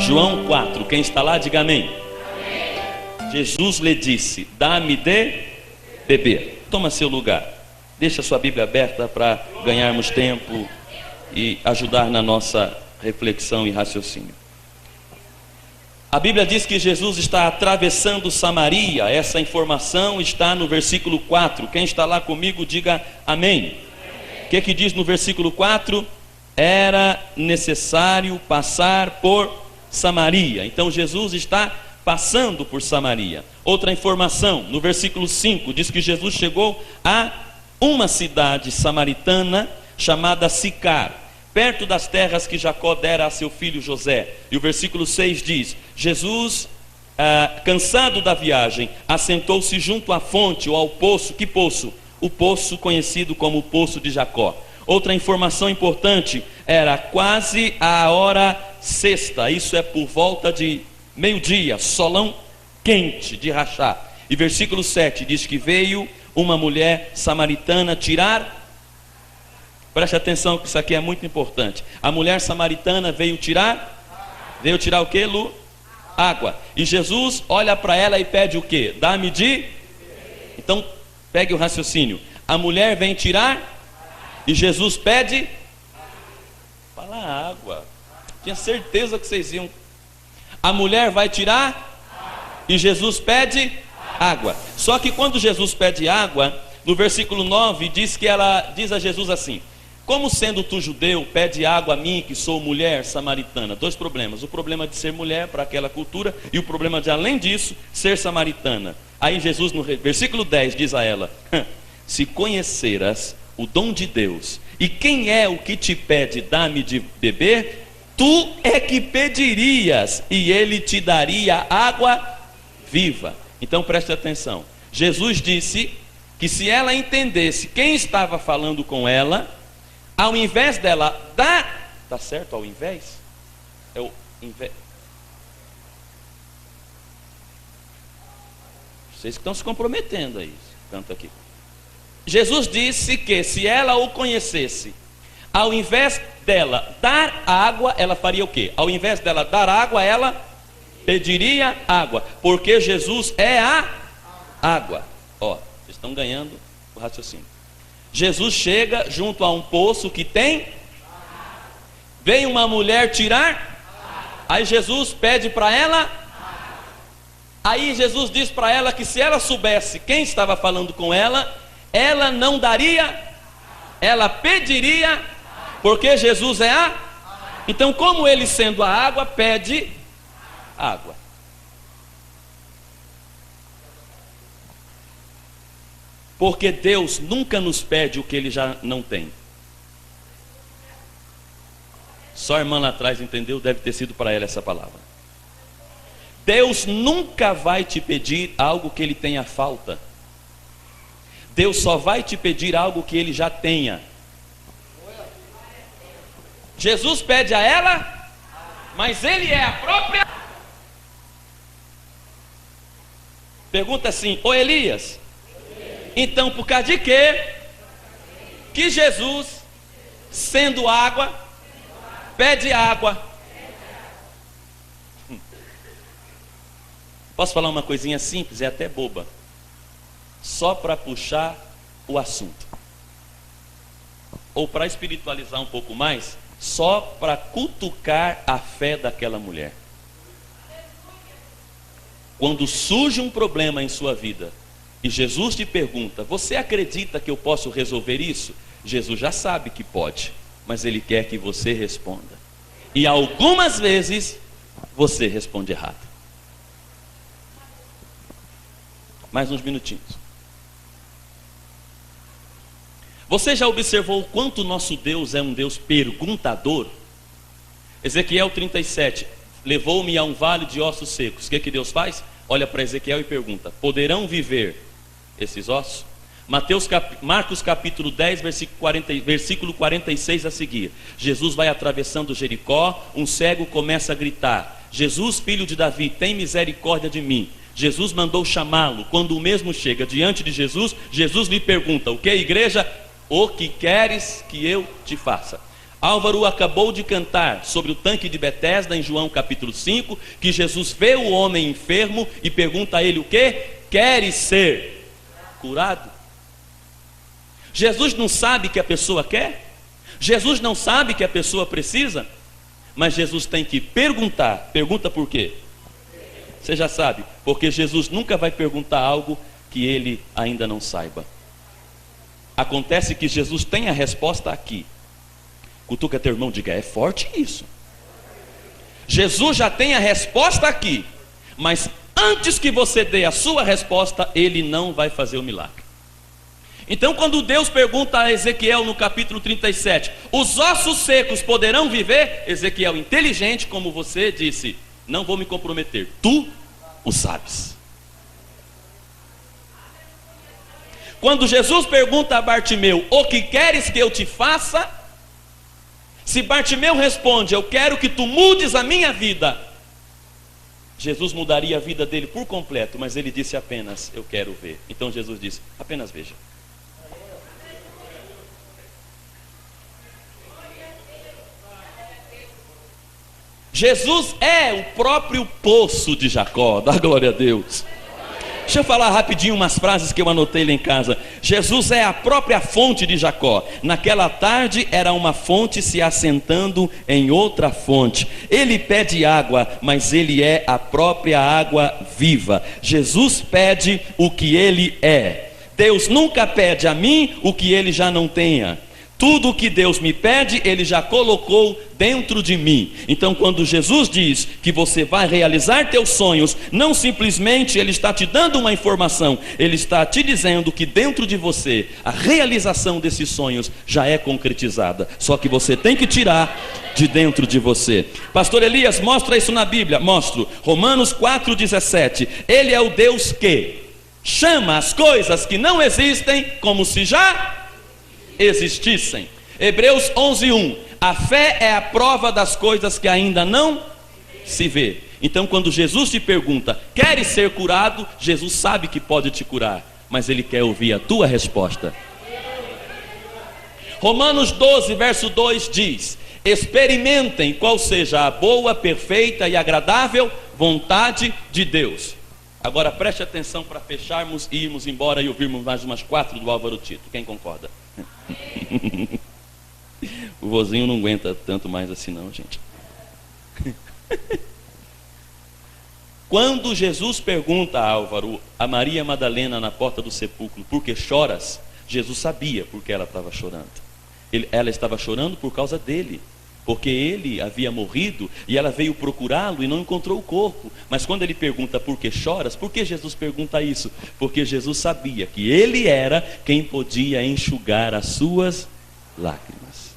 João 4, quem está lá, diga amém. Jesus lhe disse: dá-me de beber. Toma seu lugar. Deixa sua Bíblia aberta para ganharmos tempo e ajudar na nossa reflexão e raciocínio. A Bíblia diz que Jesus está atravessando Samaria. Essa informação está no versículo 4. Quem está lá comigo, diga amém. O que diz no versículo 4? Era necessário passar por Samaria. Então Jesus está passando por Samaria. Outra informação, no versículo 5, diz que Jesus chegou a uma cidade samaritana chamada Sicar, perto das terras que Jacó dera a seu filho José. E o versículo 6 diz: Jesus, cansado da viagem, assentou-se junto à fonte ou ao poço. Que poço? O poço conhecido como o poço de Jacó. Outra informação importante, era quase a hora sexta, isso é por volta de meio-dia, solão quente de rachar. E versículo 7 diz que veio uma mulher samaritana tirar. Preste atenção que isso aqui é muito importante. A mulher samaritana veio tirar. Veio tirar o que, Lu? Água. E Jesus olha para ela e pede o que? Dá-me de. Então pegue o raciocínio. A mulher vem tirar e Jesus pede. Fala água. Tinha certeza que vocês iam. A mulher vai tirar e Jesus pede água. Só que quando Jesus pede água, no versículo 9 diz que ela diz a Jesus assim: como sendo tu judeu, pede água a mim que sou mulher samaritana. Dois problemas: o problema de ser mulher para aquela cultura e o problema de, além disso, ser samaritana. Aí Jesus no versículo 10 diz a ela: se conheceras o dom de Deus, e quem é o que te pede dá-me de beber, tu é que pedirias e ele te daria água viva. Então preste atenção, Jesus disse que se ela entendesse quem estava falando com ela, ao invés dela dar, tá certo? Ao invés? É o invés. Vocês que estão se comprometendo aí, canta aqui. Jesus disse que se ela o conhecesse, ao invés dela dar água, ela faria o quê? Ao invés dela dar água, ela pediria água, porque Jesus é a água. Ó, vocês estão ganhando o raciocínio. Jesus chega junto a um poço que tem. Vem uma mulher tirar. Aí Jesus pede para ela. Aí Jesus diz para ela que se ela soubesse quem estava falando com ela, ela não daria, ela pediria, porque Jesus é a. Então, como ele sendo a água, pede água. Porque Deus nunca nos pede o que ele já não tem. Só a irmã lá atrás entendeu, deve ter sido para ela essa palavra. Deus nunca vai te pedir algo que ele tenha falta. Deus só vai te pedir algo que ele já tenha. Jesus pede a ela, mas ele é a própria. Pergunta assim: ô Elias, então por causa de quê que Jesus, sendo água, pede água? Posso falar uma coisinha simples, é até boba, só para puxar o assunto, ou para espiritualizar um pouco mais, só para cutucar a fé daquela mulher. Quando surge um problema em sua vida e Jesus te pergunta: você acredita que eu posso resolver isso? Jesus já sabe que pode, mas ele quer que você responda. E algumas vezes você responde errado. Mais uns minutinhos. Você já observou o quanto nosso Deus é um Deus perguntador? Ezequiel 37, levou-me a um vale de ossos secos. O que Deus faz? Olha para Ezequiel e pergunta: poderão viver esses ossos? Marcos capítulo 10, versículo 46 a seguir. Jesus vai atravessando Jericó, um cego começa a gritar: Jesus, filho de Davi, tem misericórdia de mim. Jesus mandou chamá-lo. Quando o mesmo chega diante de Jesus, Jesus lhe pergunta: o que, igreja? O que queres que eu te faça? Álvaro acabou de cantar sobre o tanque de Betesda em João capítulo 5, que Jesus vê o homem enfermo e pergunta a ele o quê? Queres ser curado? Jesus não sabe que a pessoa quer? Jesus não sabe que a pessoa precisa? Mas Jesus tem que perguntar. Pergunta por quê? Você já sabe, porque Jesus nunca vai perguntar algo que ele ainda não saiba. Acontece que Jesus tem a resposta aqui. Cutuca teu irmão, diga, é forte isso. Jesus já tem a resposta aqui, mas antes que você dê a sua resposta, ele não vai fazer o milagre. Então quando Deus pergunta a Ezequiel no capítulo 37, os ossos secos poderão viver? Ezequiel, inteligente como você, disse, não vou me comprometer, tu o sabes. Quando Jesus pergunta a Bartimeu, o que queres que eu te faça? Se Bartimeu responde, eu quero que tu mudes a minha vida, Jesus mudaria a vida dele por completo, mas ele disse apenas, eu quero ver. Então Jesus disse, apenas veja. Jesus é o próprio poço de Jacó, dá glória a Deus. Deixa eu falar rapidinho umas frases que eu anotei lá em casa. Jesus é a própria fonte de Jacó. Naquela tarde era uma fonte se assentando em outra fonte. Ele pede água, mas ele é a própria água viva. Jesus pede o que ele é. Deus nunca pede a mim o que ele já não tenha. Tudo o que Deus me pede, ele já colocou dentro de mim. Então quando Jesus diz que você vai realizar teus sonhos, não simplesmente ele está te dando uma informação, ele está te dizendo que dentro de você, a realização desses sonhos já é concretizada. Só que você tem que tirar de dentro de você. Pastor Elias, mostra isso na Bíblia. Mostro, Romanos 4,17. Ele é o Deus que chama as coisas que não existem como se já existissem. Hebreus 11:1. A fé é a prova das coisas que ainda não se vê. Então quando Jesus te pergunta, queres ser curado? Jesus sabe que pode te curar, mas ele quer ouvir a tua resposta. Romanos 12 verso 2 diz, experimentem qual seja a boa, perfeita e agradável vontade de Deus. Agora preste atenção para fecharmos e irmos embora e ouvirmos mais umas 4 do Álvaro Tito. Quem concorda? O vozinho não aguenta tanto mais assim não, gente. Quando Jesus pergunta a Álvaro, a Maria Madalena na porta do sepulcro, por que choras? Jesus sabia por que ela estava chorando. Ela estava chorando por causa dele, porque ele havia morrido e ela veio procurá-lo e não encontrou o corpo. Mas quando ele pergunta por que choras, por que Jesus pergunta isso? Porque Jesus sabia que ele era quem podia enxugar as suas lágrimas.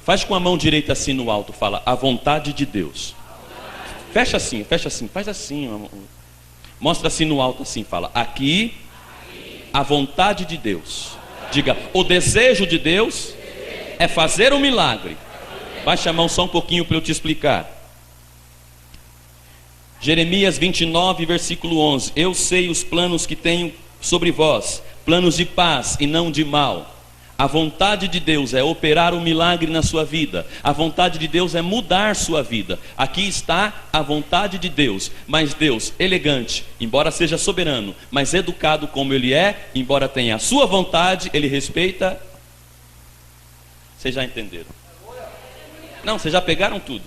Faz com a mão direita assim no alto, fala, a vontade de Deus. Fecha assim, faz assim, mostra assim no alto assim, fala, aqui a vontade de Deus. Diga, o desejo de Deus é fazer um milagre. Baixa a mão só um pouquinho para eu te explicar. Jeremias 29 versículo 11. Eu sei os planos que tenho sobre vós, planos de paz e não de mal. A vontade de Deus é operar um milagre na sua vida. A vontade de Deus é mudar sua vida. Aqui está a vontade de Deus. Mas Deus, elegante, embora seja soberano, mas educado como ele é, embora tenha a sua vontade, ele respeita. Vocês já entenderam? Não, vocês já pegaram tudo.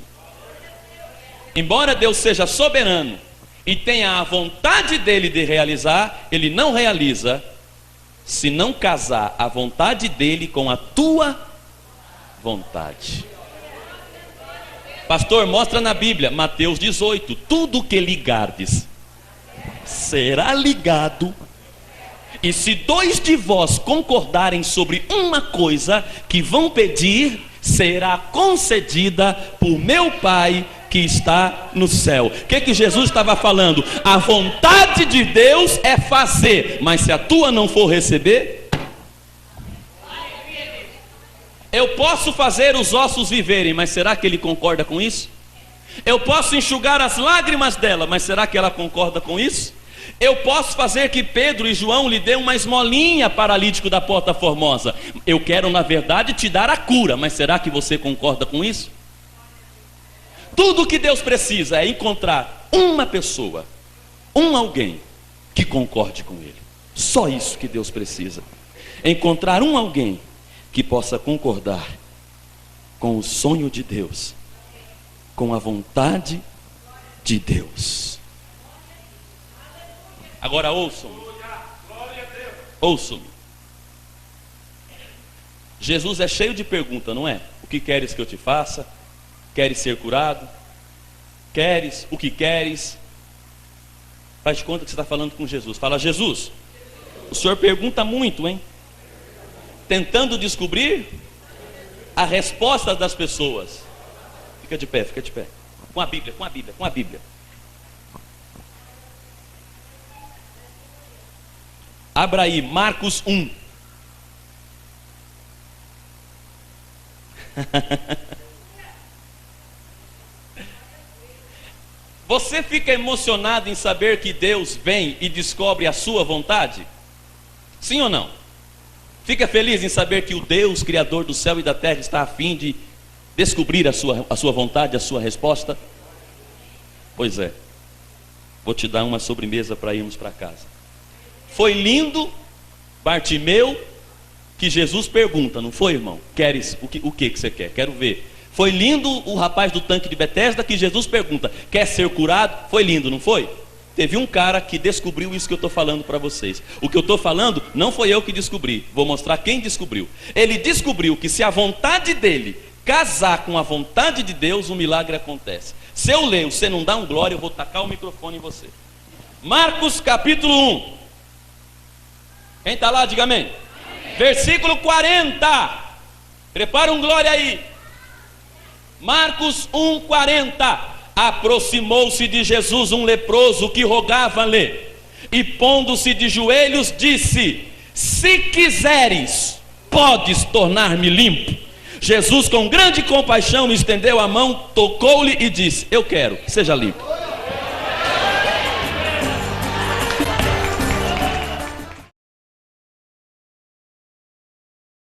Embora Deus seja soberano e tenha a vontade dele de realizar, ele não realiza se não casar a vontade dele com a tua vontade. Pastor, mostra na Bíblia, Mateus 18, tudo que ligardes será ligado. E se 2 de vós concordarem sobre uma coisa que vão pedir, será concedida por meu Pai que está no céu. O que Jesus estava falando? A vontade de Deus é fazer, mas se a tua não for receber, eu posso fazer os ossos viverem, mas será que ele concorda com isso? Eu posso enxugar as lágrimas dela, mas será que ela concorda com isso? Eu posso fazer que Pedro e João lhe dêem uma esmolinha, paralítico da Porta Formosa. Eu quero, na verdade, te dar a cura, mas será que você concorda com isso? Tudo o que Deus precisa é encontrar uma pessoa, alguém que concorde com Ele. Só isso que Deus precisa. Encontrar alguém que possa concordar com o sonho de Deus, com a vontade de Deus. Agora ouçam-me. Ouçam-me. Jesus é cheio de perguntas, não é? O que queres que eu te faça? Queres ser curado? Queres? O que queres? Faz de conta que você está falando com Jesus. Fala: Jesus, o senhor pergunta muito, hein? Tentando descobrir a resposta das pessoas. Fica de pé, fica de pé. Com a Bíblia, com a Bíblia, com a Bíblia. Abra aí, Marcos 1. Você fica emocionado em saber que Deus vem e descobre a sua vontade? Sim ou não? Fica feliz em saber que o Deus, Criador do céu e da terra, está a fim de descobrir a sua vontade, a sua resposta? Pois é. Vou te dar uma sobremesa para irmos para casa. Foi lindo, Bartimeu, que Jesus pergunta, não foi, irmão? Queres, o que você quer? Quero ver. Foi lindo o rapaz do tanque de Betesda, que Jesus pergunta, quer ser curado? Foi lindo, não foi? Teve um cara que descobriu isso que eu estou falando para vocês. O que eu estou falando não foi eu que descobri. Vou mostrar quem descobriu. Ele descobriu que se a vontade dele casar com a vontade de Deus, um milagre acontece. Se eu ler, você não dá um glória, eu vou tacar o microfone em você. Marcos capítulo 1. Quem está lá, diga amém. Versículo 40. Prepara um glória aí. Marcos 1, 40. Aproximou-se de Jesus um leproso que rogava-lhe, e pondo-se de joelhos disse: se quiseres, podes tornar-me limpo. Jesus, com grande compaixão, estendeu a mão, tocou-lhe e disse: eu quero, seja limpo.